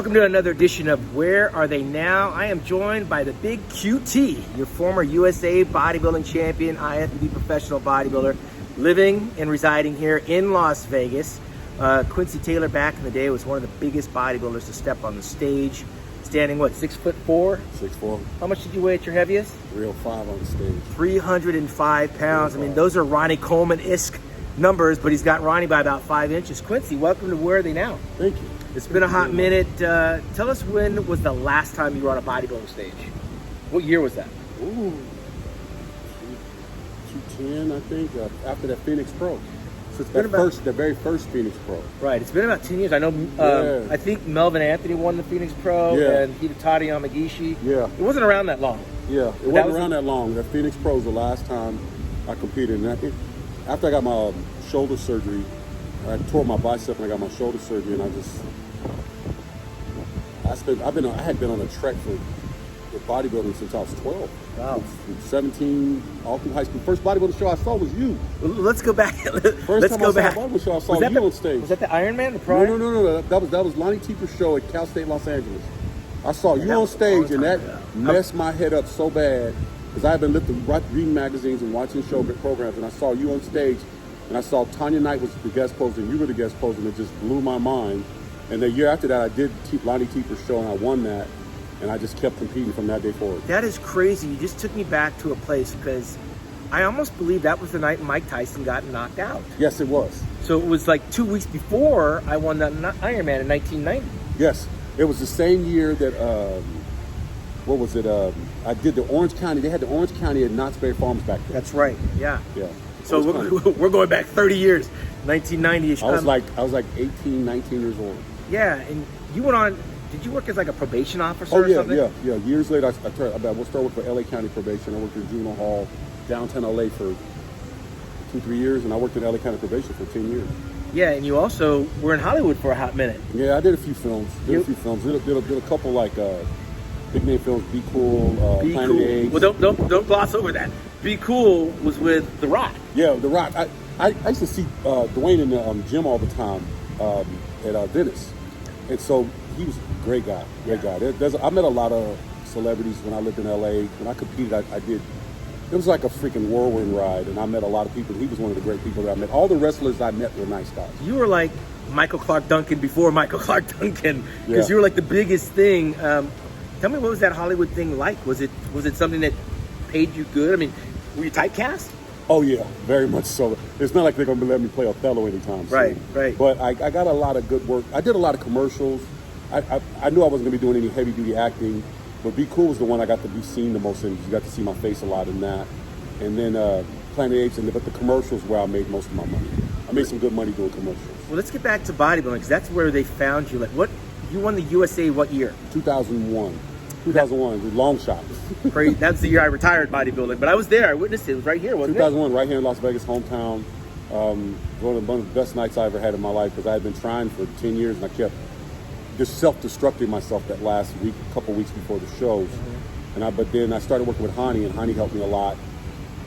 Welcome to another edition of Where Are They Now? I am joined by the big QT, your former USA bodybuilding champion, IFBB professional bodybuilder, living and residing here in Las Vegas. Quincy Taylor back in the day was one of the biggest bodybuilders to step on the stage. Standing, what, 6'4"? 6'4". How much did you weigh at your heaviest? 305 on the stage. 305 pounds. I mean, those are Ronnie Coleman-esque numbers, but he's got Ronnie by about 5 inches. Quincy, welcome to Where Are They Now? Thank you. It's been a hot minute. Tell us, when was the last time you were on a bodybuilding stage? What year was that? Ooh, 210, I think, after that Phoenix Pro. So it's been about the very first Phoenix Pro. Right. It's been about 10 years. I know. I think Melvin Anthony won the Phoenix Pro, and Hidetani Yamagishi. Yeah. It wasn't around that long. Yeah, it wasn't around that long. The Phoenix Pro was the last time I competed, and I think after I got my shoulder surgery, I tore my bicep and I got my shoulder surgery, and I had been on a trek for bodybuilding since I was 12. Wow. From 17, all through high school. First bodybuilding show I saw was you. Let's go back. First time I saw a bodybuilding show, I saw you on stage. Was that the Iron Man? The Pro? No. That was Lonnie Tieper's show at Cal State Los Angeles. I saw you on stage, and that messed my head up so bad because I had been reading magazines and watching show programs, and I saw you on stage, and I saw Tanya Knight was the guest poster, and you were the guest poster, and it just blew my mind. And the year after that, I did Lonnie Tieper's show, and I won that. And I just kept competing from that day forward. That is crazy. You just took me back to a place because I almost believe that was the night Mike Tyson got knocked out. Yes, it was. So it was like 2 weeks before I won that Ironman in 1990. Yes, it was the same year that, what was it? I did the Orange County. They had the Orange County at Knott's Berry Farms back then. That's right, yeah. Yeah. So we're going back 30 years, 1990-ish. I was like 18, 19 years old. Yeah, and you went on. Did you work as like a probation officer or something? Yeah. Years later, I was started with LA County Probation. I worked in juvenile hall, downtown LA for 2-3 years, and I worked in LA County Probation for 10 years. Yeah, and you also were in Hollywood for a hot minute. Yeah, I did a few films. Did a couple like big name films. Be Cool, Planet of the Apes. Well, don't gloss over that. Be Cool was with The Rock. Yeah, The Rock. I used to see Dwayne in the gym all the time at Venice, and so he was a great guy. I met a lot of celebrities when I lived in LA. When I competed, I did. It was like a freaking whirlwind ride, and I met a lot of people. He was one of the great people that I met. All the wrestlers I met were nice guys. You were like Michael Clark Duncan before Michael Clark Duncan, because you were like the biggest thing. Tell me, what was that Hollywood thing like? Was it something that paid you good? I mean, were you typecast? Oh yeah, very much so. It's not like they're gonna let me play Othello anytime soon. Right. But I got a lot of good work. I did a lot of commercials. I knew I wasn't gonna be doing any heavy duty acting, but Be Cool was the one I got to be seen the most in. You got to see my face a lot in that. And then Planet Apes, but the commercials where I made most of my money. I made some good money doing commercials. Well, let's get back to bodybuilding, because that's where they found you. Like, you won the USA what year? 2001. 2001, long shot. That's the year I retired bodybuilding, but I was there. I witnessed it. It was right here, wasn't 2001, it? Right here in Las Vegas, hometown. One of the best nights I ever had in my life, because I had been trying for 10 years, and I kept just self-destructing myself that last week, couple weeks before the shows. Mm-hmm. But then I started working with Hani, and Hani helped me a lot.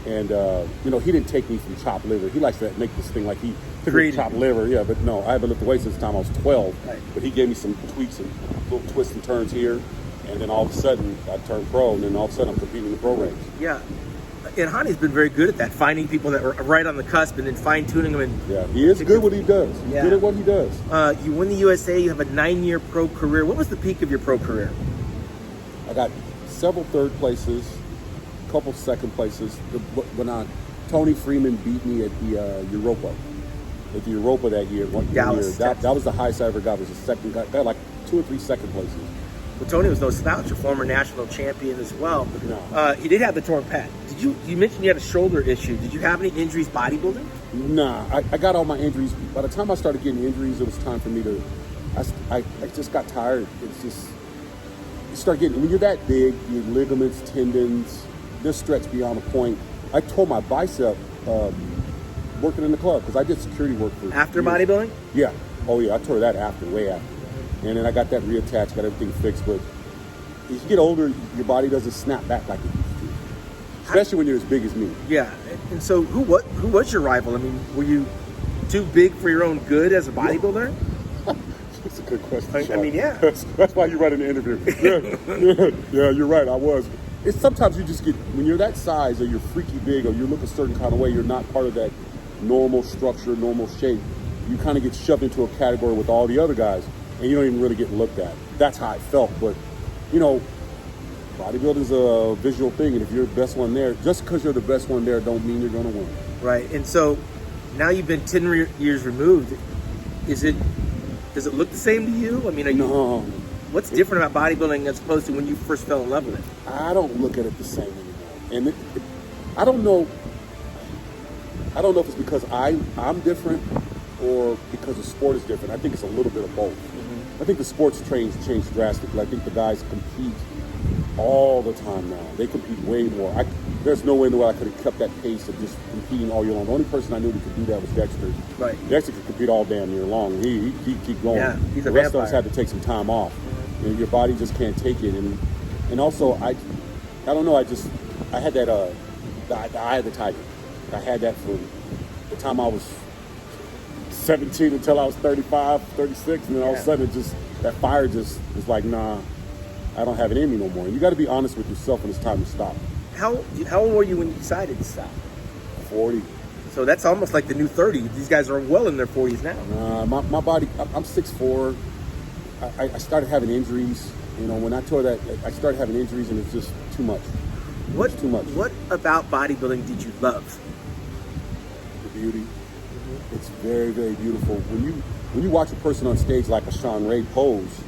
And he didn't take me from chopped liver. He likes to make this thing like he took me from chopped liver. Yeah, but no, I haven't lifted weights since the time I was 12. Right. But he gave me some tweaks and little twists and turns here. And then all of a sudden, I turned pro, and then all of a sudden, I'm competing in the pro range. Yeah. And Hani's been very good at that, finding people that are right on the cusp and then fine-tuning them. Yeah, he is good at what he does. He's good at what he does. You win the USA. You have a 9-year pro career. What was the peak of your pro career? I got several third places, a couple second places. When Tony Freeman beat me at the Europa. At the Europa that year. Dallas. That was the highest I ever got. Was the second. Got like 2 or 3 second places. Well, Tony was no slouch, a former national champion as well. No. He did have the torn pec. You mentioned you had a shoulder issue. Did you have any injuries bodybuilding? Nah, I got all my injuries. By the time I started getting injuries, it was time for me to, I just got tired. It's just, you start getting, when you're that big, your ligaments, tendons, they're stretched beyond a point. I tore my bicep working in the club, because I did security work for After years. Bodybuilding? Yeah. Oh yeah, I tore that way after. And then I got that reattached, got everything fixed. But as you get older, your body doesn't snap back like it used to. Especially when you're as big as me. Yeah. And so who was your rival? I mean, were you too big for your own good as a bodybuilder? That's a good question. I mean, yeah. That's why you run an interview. Yeah, you're right. I was. It's sometimes you just get, when you're that size or you're freaky big or you look a certain kind of way, you're not part of that normal structure, normal shape. You kind of get shoved into a category with all the other guys and you don't even really get looked at. That's how I felt. But, you know, bodybuilding's a visual thing. And if you're the best one there, just because you're the best one there don't mean you're going to win. Right. And so now you've been 10 years removed. Does it look the same to you? I mean, No. What's different about bodybuilding as opposed to when you first fell in love with it? I don't look at it the same anymore. And I don't know if it's because I'm different or because the sport is different. I think it's a little bit of both. I think the sports changed drastically. I think the guys compete all the time now. They compete way more. There's no way in the world I could have kept that pace of just competing all year long. The only person I knew that could do that was Dexter. Right. Dexter could compete all damn year long. He keep going. Yeah, he's a the rest vampire. of us had to take some time off. And your body just can't take it. And also I don't know. I had that the eye of the tiger. I had that from the time I was 17 until I was 35, 36, and then all of a sudden that fire just was like, nah, I don't have it in me no more. And you got to be honest with yourself when it's time to stop. How old were you when you decided to stop? 40. So that's almost like the new 30. These guys are well in their 40s now. My body, I'm 6'4". I started having injuries. You know, when I tore that, I started having injuries, and it's just too much. It's too much. What about bodybuilding did you love? The beauty. It's very, very beautiful. When you watch a person on stage like a Sean Ray pose,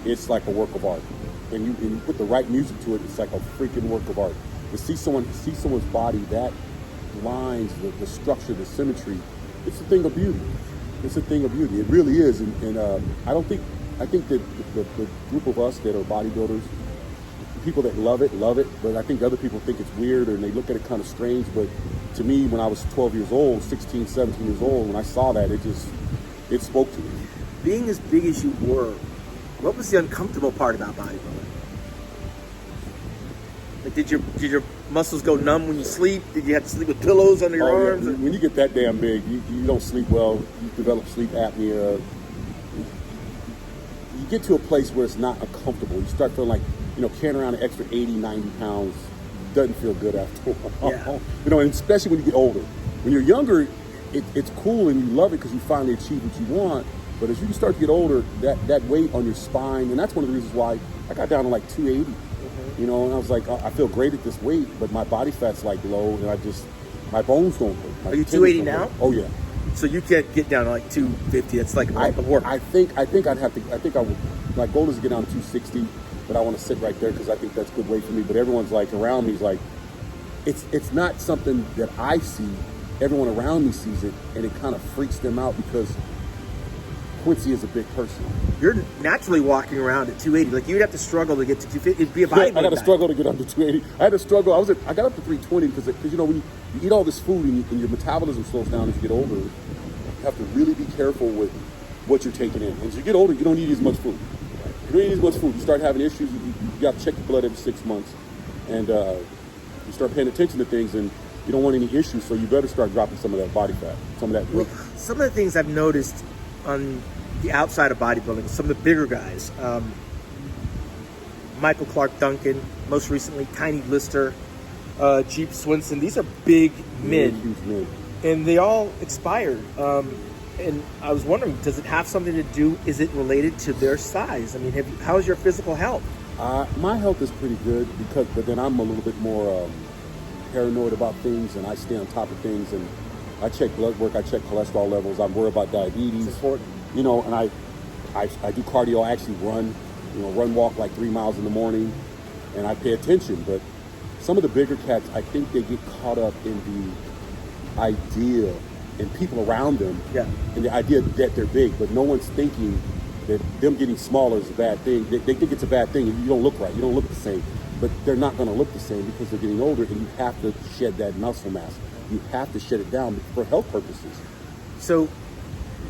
it's like a work of art. And you put the right music to it, it's like a freaking work of art. To see someone's body, that lines, the structure, the symmetry, it's a thing of beauty. It's a thing of beauty. It really is. And I think that the group of us that are bodybuilders, people that love it, but I think other people think it's weird and they look at it kind of strange. But to me, when I was 12 years old, 16, 17 years old, when I saw that, it spoke to me. Being as big as you were, what was the uncomfortable part about bodybuilding? Like, did your muscles go numb when you sleep? Did you have to sleep with pillows under your arms? Yeah. When you get that damn big, you don't sleep well. You develop sleep apnea. You get to a place where it's not uncomfortable. You start feeling like, carrying around an extra 80, 90 pounds doesn't feel good after a while. Yeah. And especially when you get older. When you're younger, it's cool and you love it because you finally achieve what you want. But as you start to get older, that weight on your spine, and that's one of the reasons why I got down to like 280. And I was like, I feel great at this weight, but my body fat's like low, and my bones don't hurt. Are you 280 now? Oh yeah. So you can't get down to like 250. That's like a lot of work. I think I would. My goal is to get down to 260, but I want to sit right there because I think that's good weight for me. But everyone's like around me is like, it's not something that I see. Everyone around me sees it, and it kind of freaks them out because Quincy is a big person. You're naturally walking around at 280. Like, you'd have to struggle to get to 250. It'd be a bodybuilding. I got to struggle to get up to 280. I had to struggle. I got up to 320 because when you eat all this food and your metabolism slows down as you get older, you have to really be careful with what you're taking in. And as you get older, you don't eat as much food. You don't eat as much food. You start having issues. You got to check your blood every 6 months, and you start paying attention to things, and you don't want any issues. So you better start dropping some of that body fat, some of that weight. Some of the things I've noticed on the outside of bodybuilding, some of the bigger guys, Michael Clark Duncan, most recently Tiny Lister, Jeep Swinson, these are big men, huge men, and they all expired. And I was wondering, does it have something to do? Is it related to their size? I mean, how's your physical health? My health is pretty good but then I'm a little bit more paranoid about things, and I stay on top of things, and I check blood work, I check cholesterol levels, I'm worried about diabetes. It's important. And I do cardio. I actually run walk like 3 miles in the morning, and I pay attention. But some of the bigger cats, I think they get caught up in the idea and people around them, and the idea that they're big, but no one's thinking that them getting smaller is a bad thing. They think it's a bad thing, and you don't look right, you don't look the same. But they're not going to look the same because they're getting older, and you have to shed that muscle mass. You have to shed it down for health purposes. So,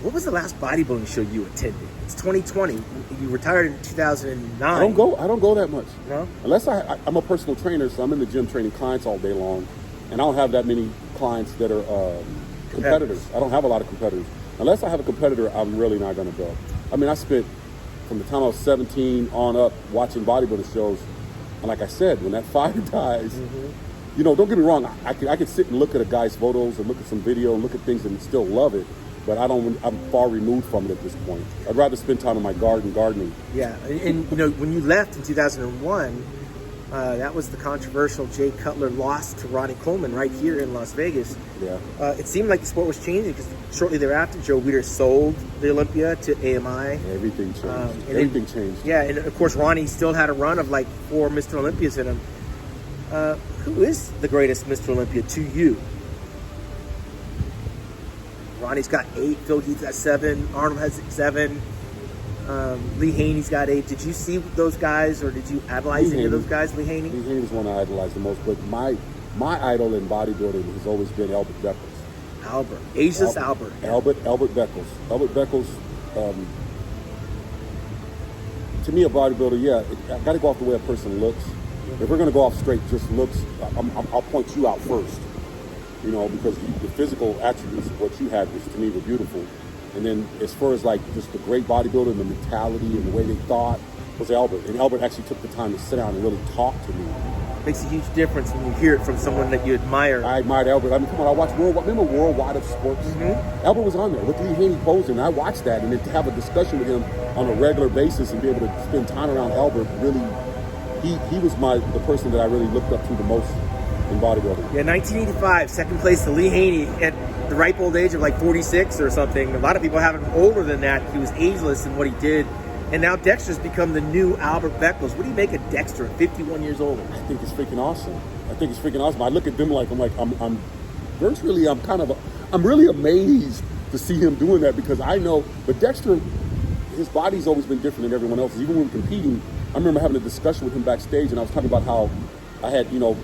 what was the last bodybuilding show you attended? It's 2020. You retired in 2009. I don't go that much. No? Unless I'm a personal trainer, so I'm in the gym training clients all day long, and I don't have that many clients that are competitors. I don't have a lot of competitors. Unless I have a competitor, I'm really not going to go. I mean, I spent from the time I was 17 on up watching bodybuilding shows. And like I said, when that fire dies, you know, don't get me wrong. I can sit and look at a guy's photos and look at some video and look at things and still love it. But I'm far removed from it at this point. I'd rather spend time in my gardening. Yeah, and you know, when you left in 2001, that was the controversial Jay Cutler loss to Ronnie Coleman right here in Las Vegas. Yeah. It seemed like the sport was changing because shortly thereafter, Joe Weider sold the Olympia to AMI. Everything changed. Everything changed. Yeah, and of course, Ronnie still had a run of like 4 Mr. Olympias in him. Who is the greatest Mr. Olympia to you? Ronnie's got 8, Phil Heath's got 7, Arnold has 7, Lee Haney's got 8. Did you see those guys, or did you idolize any of those guys, Lee Haney? Lee Haney's one I idolize the most, but my idol in bodybuilding has always been Albert Beckles. Albert. Asia's Albert. Albert Beckles. Albert Beckles, to me, a bodybuilder, I got to go off the way a person looks. If we're going to go off straight, just looks, I'll point you out first. You know, because the physical attributes of what you had was, to me, were beautiful. And then as far as like just the great bodybuilder and the mentality and the way they thought was Albert. And Albert actually took the time to sit down and really talk to me. Makes a huge difference when you hear it from someone that you admire. I admired Albert. I mean, come on, I watched remember Worldwide of Sports? Albert was on there with Lee Haney posing. I watched that, and then to have a discussion with him on a regular basis and be able to spend time around Albert, really, he was the person that I really looked up to the most in bodybuilding. Yeah, 1985, second place to Lee Haney at the ripe old age of like 46 or something. A lot of people have him older than that. He was ageless in what he did. And now Dexter's become the new Albert Beckles. What do you make of Dexter at 51 years old? I think it's freaking awesome. I look at them I'm really amazed to see him doing that, because I know, but Dexter, his body's always been different than everyone else's. Even when competing, I remember having a discussion with him backstage, and I was talking about how I had, you know,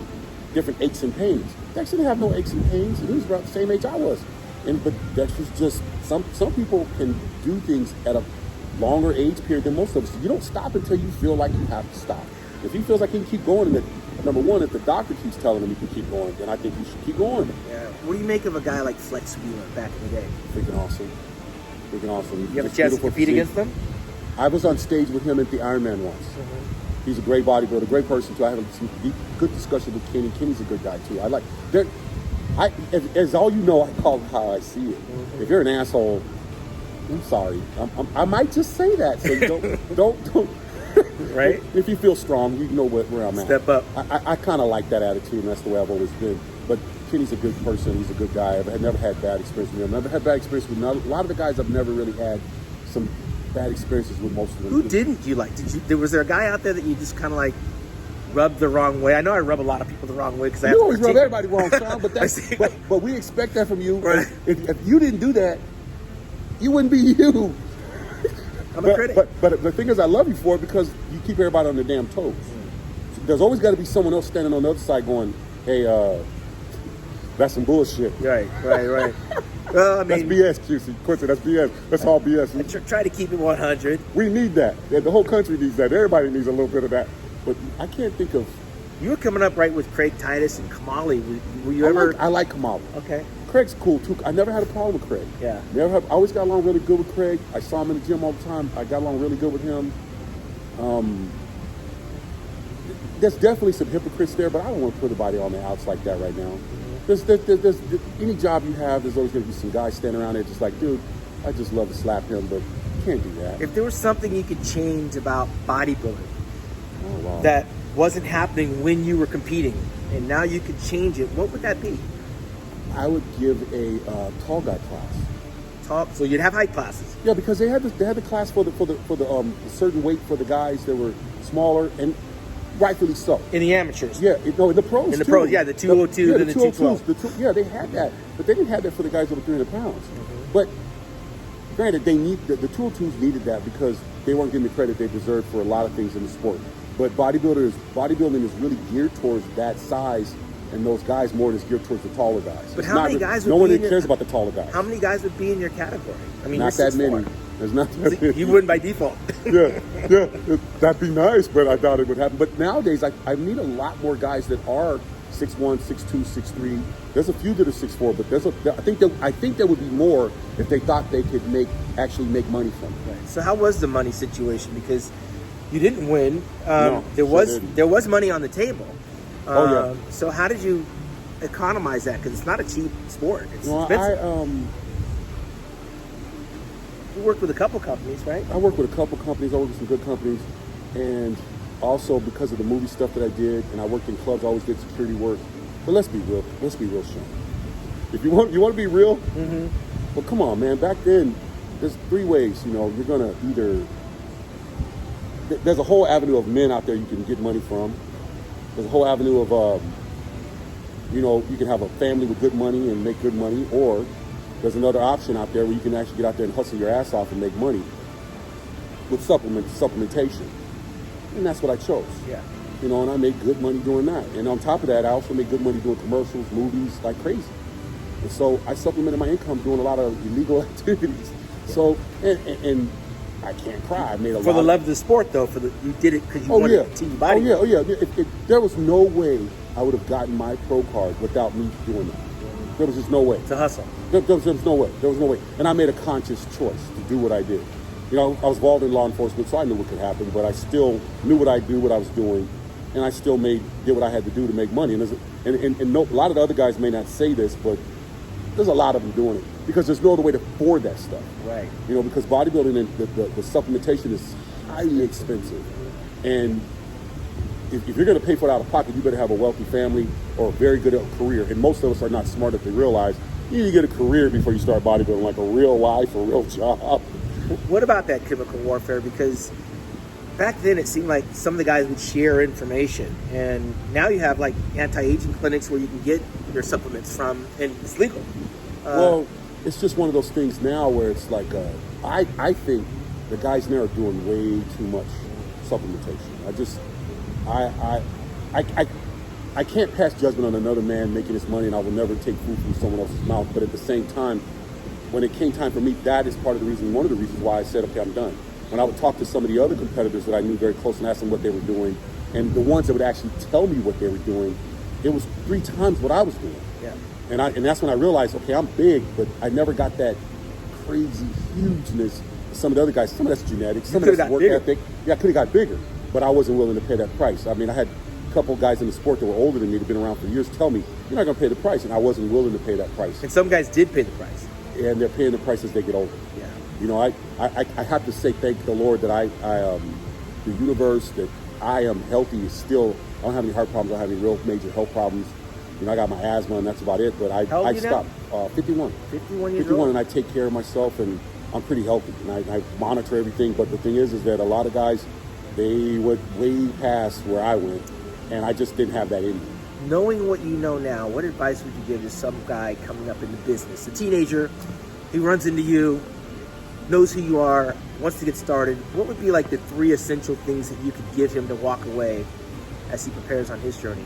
different aches and pains. Dexter didn't have no aches and pains. He was about the same age I was. But Dexter's just, some people can do things at a longer age period than most of us. You don't stop until you feel like you have to stop. If he feels like he can keep going, and number one, if the doctor keeps telling him he can keep going, then I think he should keep going. Yeah. What do you make of a guy like Flex Wheeler back in the day? Freaking awesome. You have a chance to compete against them? I was on stage with him at the Ironman once. He's a great bodybuilder, great person too. I had some good discussion with Kenny. Kenny's a good guy too. As all you know, I call it how I see it. If you're an asshole, I'm sorry. I might just say that. So don't. Right? If you feel strong, you know where I'm at. Step up. I kind of like that attitude, and that's the way I've always been. But Kenny's a good person. He's a good guy. I've never had bad experience with him. I've never had bad experience with a lot of the guys. I've never really had some bad experiences with most of them. Who didn't you like? Was there a guy out there that you just kind of like rubbed the wrong way? I know I rub a lot of people the wrong way because I always rub everybody wrong, Sean, but we expect that from you. Right. If you didn't do that, you wouldn't be you. I'm a critic. But the thing is, I love you for it because you keep everybody on their damn toes. So there's always got to be someone else standing on the other side going, hey, that's some bullshit. Right. Well, I mean, that's BS, Quincy. That's BS. That's all BS. I try to keep it 100. We need that. The whole country needs that. Everybody needs a little bit of that. But I can't think of. You were coming up right with Craig Titus and Kamali. Were you ever? I like Kamali. Okay. Craig's cool too. I never had a problem with Craig. Yeah. I always got along really good with Craig. I saw him in the gym all the time. I got along really good with him. There's definitely some hypocrites there, but I don't want to put anybody on the outs like that right now. There's any job you have, there's always going to be some guys standing around there just like, dude, I just love to slap him, but you can't do that. If there was something you could change about bodybuilding that wasn't happening when you were competing, and now you could change it, what would that be? I would give a tall guy class. So you'd have height classes. Yeah, because they had the class for the certain weight for the guys that were smaller, and rightfully so. In the amateurs. Yeah, in the pros. In the pros, yeah, the 202 and the 212. Yeah, they had that, but they didn't have that for the guys over 300 pounds. But granted, they need the 202s needed that because they weren't getting the credit they deserved for a lot of things in the sport. But bodybuilding is really geared towards that size, and those guys more than geared towards the taller guys. But how many guys? No one cares about the taller guys. How many guys would be in your category? I mean, not that many. There's not that many. You wouldn't by default. yeah, that'd be nice, but I doubt it would happen. But nowadays, I need a lot more guys that are 6'1", 6'2", 6'3". There's a few that are 6'4", but I think there would be more if they thought they could actually make money from it. Right. So how was the money situation? Because you didn't win. No, there didn't. was money on the table. Oh, yeah. So how did you economize that? Because it's not a cheap sport. It's No, expensive. You worked with a couple companies, right? I worked with a couple companies. I worked with some good companies, and also because of the movie stuff that I did, and I worked in clubs, I always did security work. But let's be real. Let's be real, Sean. If you want to be real, well, come on, man. Back then, there's three ways. You know, you're gonna either. There's a whole avenue of men out there you can get money from. There's a whole avenue of, you can have a family with good money and make good money, or there's another option out there where you can actually get out there and hustle your ass off and make money with supplementation. And that's what I chose. Yeah. You know, and I made good money doing that. And on top of that, I also made good money doing commercials, movies, like crazy. And so I supplemented my income doing a lot of illegal activities. So, and I can't cry. I made a lot. For the love of the sport, though, you did it because you wanted to body. Oh yeah. There was no way I would have gotten my pro card without me doing that. There was just no way. It's a hustle. There was no way. There was no way. And I made a conscious choice to do what I did. You know, I was involved in law enforcement, so I knew what could happen, but I still knew what I was doing, and I still did what I had to do to make money. And a lot of the other guys may not say this, but there's a lot of them doing it because there's no other way to afford that stuff. Right. You know, because bodybuilding and the supplementation is highly expensive. And if you're going to pay for it out of pocket, you better have a wealthy family or a very good career. And most of us are not smart enough to realize you need to get a career before you start bodybuilding, like a real life, a real job. What about that chemical warfare? Because back then it seemed like some of the guys would share information, and now you have like anti-aging clinics where you can get your supplements from, and it's legal. Well, it's just one of those things now where it's like, I think the guys now are doing way too much supplementation. I can't pass judgment on another man making his money, and I will never take food from someone else's mouth. But at the same time, when it came time for me, that is one of the reasons why I said, okay, I'm done. When I would talk to some of the other competitors that I knew very close and ask them what they were doing, and the ones that would actually tell me what they were doing, it was 3 times what I was doing. Yeah. And that's when I realized, okay, I'm big, but I never got that crazy hugeness. Some of the other guys, some of that's genetics, some of that's work ethic. Yeah, I could have got bigger, but I wasn't willing to pay that price. I mean, I had a couple of guys in the sport that were older than me, that had been around for years, tell me, you're not going to pay the price, and I wasn't willing to pay that price. And some guys did pay the price. And they're paying the price as they get older. Yeah. You know, I have to say thank the Lord that the universe, that I am healthy is still, I don't have any heart problems, I don't have any real major health problems. You know, I got my asthma and that's about it, but I stopped. 51. 51 years old? And I take care of myself and I'm pretty healthy. And I monitor everything, but the thing is that a lot of guys, they went way past where I went, and I just didn't have that in me. Knowing what you know now, what advice would you give to some guy coming up in the business? A teenager, he runs into you, knows who you are, wants to get started. What would be like the 3 essential things that you could give him to walk away as he prepares on his journey?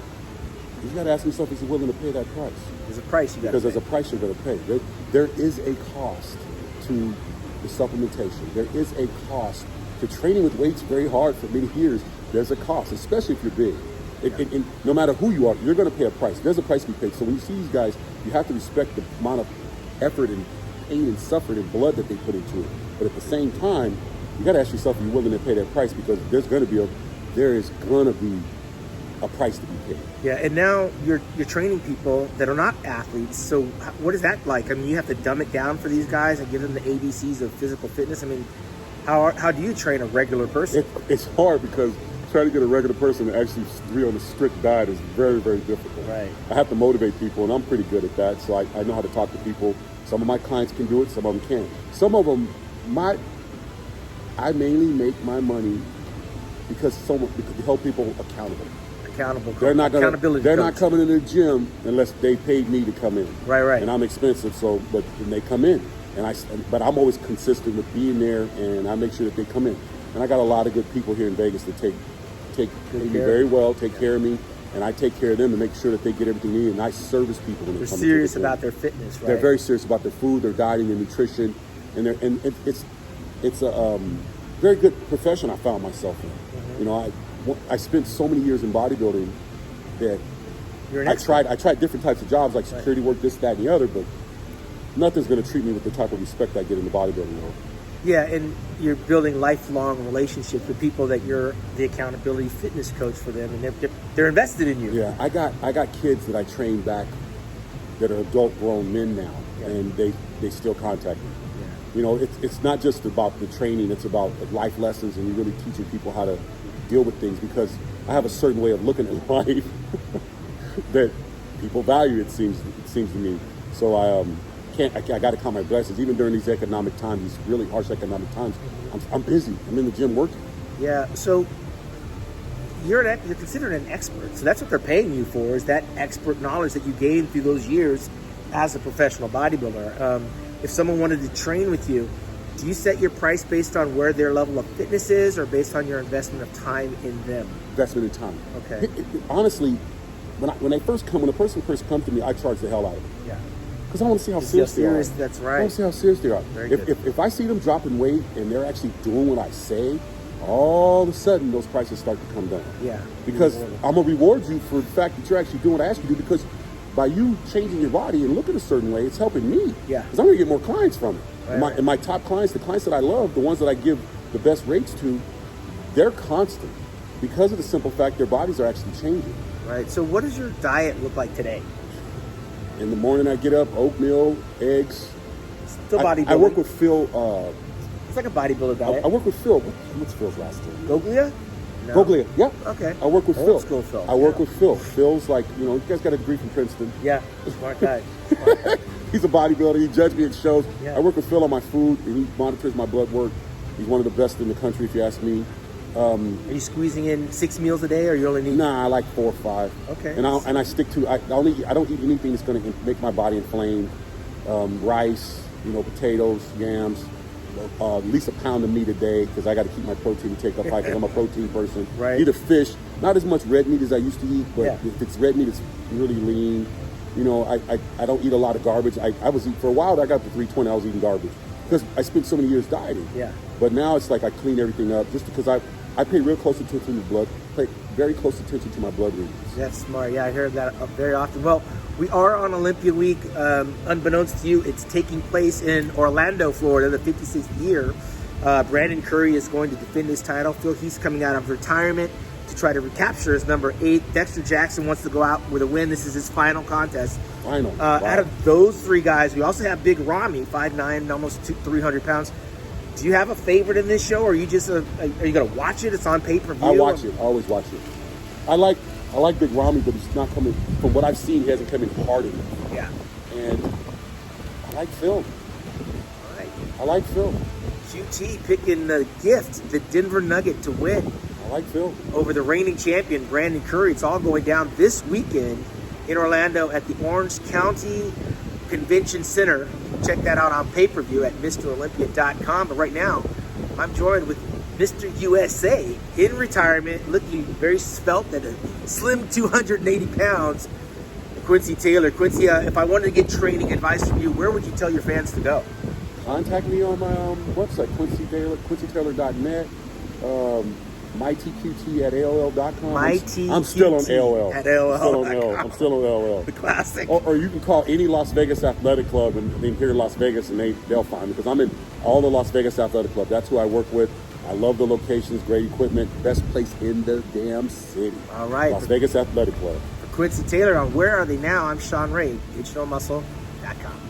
He's got to ask himself, is he willing to pay that price? There's a price you got to pay. Because there's a price you're going to pay. There is a cost to the supplementation. There is a cost to training with weights very hard for many years. There's a cost, especially if you're big. And no matter who you are, you're going to pay a price. There's a price to be paid. So when you see these guys, you have to respect the amount of effort and pain and suffering and blood that they put into it. But at the same time, you got to ask yourself if you're willing to pay that price, because there is going to be a price to be paid. Yeah, and now you're training people that are not athletes. So what is that like? I mean, you have to dumb it down for these guys and give them the ABCs of physical fitness. I mean, how do you train a regular person? It's hard, because trying to get a regular person to actually be on a strict diet is very, very difficult. Right. I have to motivate people, and I'm pretty good at that. So I know how to talk to people. Some of my clients can do it, some of them can't. Some of them, I mainly make my money because to help people accountable. They're not coming into the gym unless they paid me to come in. Right. And I'm expensive, but they come in, but I'm always consistent with being there, and I make sure that they come in. And I got a lot of good people here in Vegas that take me very well, take care of me, and I take care of them and make sure that they get everything they need. And I service people when they come. They're serious about their fitness, right? They're very serious about their food, their dieting, their nutrition, and it's a very good profession I found myself in. Mm-hmm. You know, I spent so many years in bodybuilding that You're an I expert. tried different types of jobs like security work, this, that, and the other, but nothing's going to treat me with the type of respect I get in the bodybuilding world. Yeah, and you're building lifelong relationships with people that you're the accountability fitness coach for them, and they're invested in you. Yeah, I got kids that I trained back that are adult grown men now, and they still contact me. Yeah. You know, it's not just about the training, it's about life lessons and really teaching people how to deal with things, because I have a certain way of looking at life that people value, it seems to me. So I got to count my blessings. Even during these economic times, these really harsh economic times, I'm busy. I'm in the gym working. Yeah, so you're considered an expert. So that's what they're paying you for, is that expert knowledge that you gained through those years as a professional bodybuilder. If someone wanted to train with you, do you set your price based on where their level of fitness is, or based on your investment of time in them? Investment in time. Okay. Honestly, when a person first comes to me, I charge the hell out of them. Yeah. Because I want to see how serious they are. That's right. I want to see how serious they are. Very good. If I see them dropping weight and they're actually doing what I say, all of a sudden those prices start to come down. Yeah. Because I'm going to reward you for the fact that you're actually doing what I asked you to do, because by you changing your body and looking a certain way, it's helping me. Yeah. Because I'm going to get more clients from it. Right. And my top clients, the clients that I love, the ones that I give the best rates to, they're constant because of the simple fact their bodies are actually changing. Right. So what does your diet look like today? In the morning, I get up, oatmeal, eggs. Still bodybuilding. I work with Phil. It's like a bodybuilder diet. I work with Phil. What's Phil's last name? Goglia? No. Goglia, yeah. Okay. I work with Old Phil. school Phil. I work with Phil. Phil's like, you guys got a degree from Princeton. Yeah, smart guy. Smart guy. He's a bodybuilder. He judged me at shows. Yeah. I work with Phil on my food, and he monitors my blood work. He's one of the best in the country, if you ask me. Are you squeezing in 6 meals a day, or you only need? Nah, I like 4 or 5. Okay. And I stick to. I don't eat anything that's going to make my body inflamed. Rice, potatoes, yams. At least a pound of meat a day, because I got to keep my protein intake up high, because I'm a protein person. Right. Eat a fish, not as much red meat as I used to eat, but Yeah. if it's red meat, it's really lean. I don't eat a lot of garbage. I was eating for a while. I got to 320. I was eating garbage because I spent so many years dieting. Yeah. But now it's like I clean everything up, just because I pay real close attention to blood. Pay very close attention to my blood readings. That's smart. Yeah, I hear that very often. Well, we are on Olympia Week. Unbeknownst to you, it's taking place in Orlando, Florida, the 56th year. Brandon Curry is going to defend his title. Phil Heath's coming out of retirement to try to recapture his number 8. Dexter Jackson wants to go out with a win. This is his final contest. Final. Wow. Wow. Out of those 3 guys, we also have Big Ramy, 5'9", almost 300 pounds. Do you have a favorite in this show, or are you just are you gonna watch it? It's on pay-per-view. I watch it. I always watch it. I like Big Ramy, but he's not coming. From what I've seen, he hasn't come in hard enough. Yeah. And I like Phil. All right. I like Phil. QT picking the gift, the Denver Nugget, to win I like Phil. over the reigning champion, Brandon Curry. It's all going down this weekend in Orlando at the Orange County Convention Center. Check that out on pay-per-view at MrOlympia.com. But right now, I'm joined with Mr. USA in retirement, looking very svelte at a slim 280 pounds, Quincy Taylor. Quincy, if I wanted to get training advice from you, where would you tell your fans to go? Contact me on my website, Quincy Taylor, QuincyTaylor.net, mytqt at AOL.com. I'm still on AOL. At AOL. I'm still on AOL. The classic. Or you can call any Las Vegas Athletic Club and here in Las Vegas, and they'll find me, because I'm in all the Las Vegas Athletic Club. That's who I work with. I love the locations, great equipment, best place in the damn city. All right. Las Vegas Athletic Club. For Quincy Taylor on Where Are They Now, I'm Sean Ray, DigitalMuscle.com.